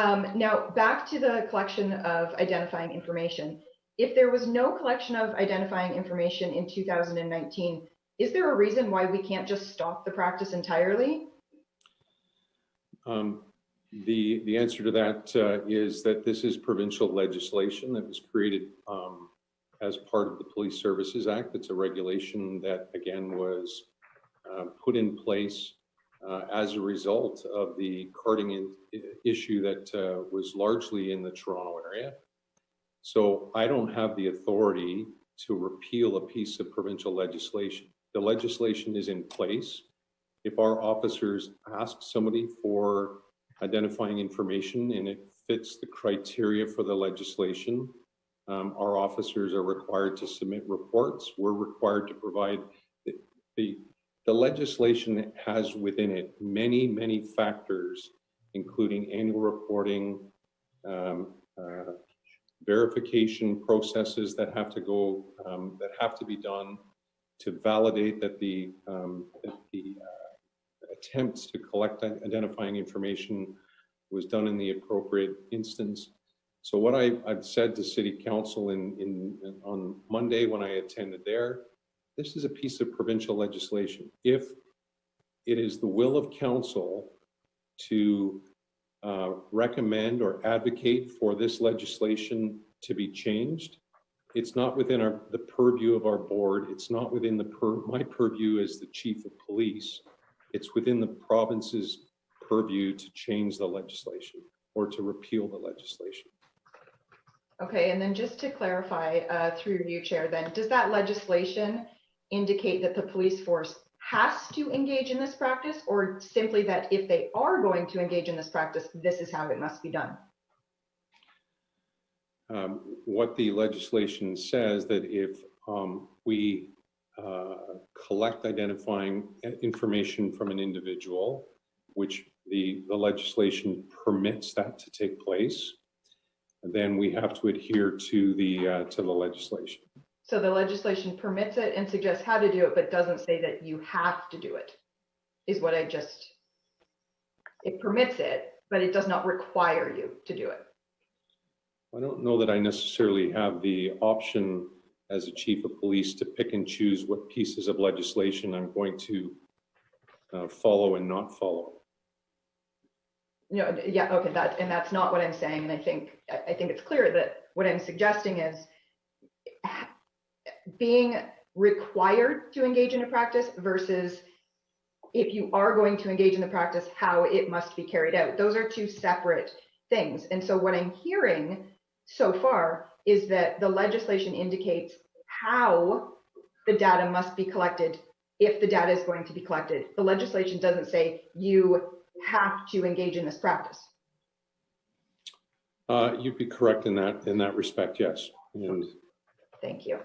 Now, back to the collection of identifying information. If there was no collection of identifying information in 2019, is there a reason why we can't just stop the practice entirely? The answer to that is that this is provincial legislation that was created as part of the Police Services Act. It's a regulation that, again, was put in place as a result of the carding issue that was largely in the Toronto area. So I don't have the authority to repeal a piece of provincial legislation. The legislation is in place. If our officers ask somebody for identifying information and it fits the criteria for the legislation, our officers are required to submit reports. We're required to provide the legislation has within it many, many factors, including annual reporting, verification processes that have to go, that have to be done to validate that the attempts to collect identifying information was done in the appropriate instance. So what I've said to City Council on Monday when I attended there, this is a piece of provincial legislation. If it is the will of Council to recommend or advocate for this legislation to be changed, it's not within the purview of our board. It's not within my purview as the Chief of Police. It's within the province's purview to change the legislation or to repeal the legislation. Okay, and then just to clarify through you, Chair, then, does that legislation indicate that the police force has to engage in this practice, or simply that if they are going to engage in this practice, this is how it must be done? What the legislation says that if we collect identifying information from an individual, which the legislation permits that to take place, then we have to adhere to the legislation. So the legislation permits it and suggests how to do it, but doesn't say that you have to do it, is what it permits it, but it does not require you to do it. I don't know that I necessarily have the option as a Chief of Police to pick and choose what pieces of legislation I'm going to follow and not follow. No, yeah, okay, that's not what I'm saying, and I think it's clear that what I'm suggesting is being required to engage in a practice versus if you are going to engage in the practice, how it must be carried out. Those are two separate things. And so what I'm hearing so far is that the legislation indicates how the data must be collected if the data is going to be collected. The legislation doesn't say you have to engage in this practice. You'd be correct in that respect, yes. And thank you.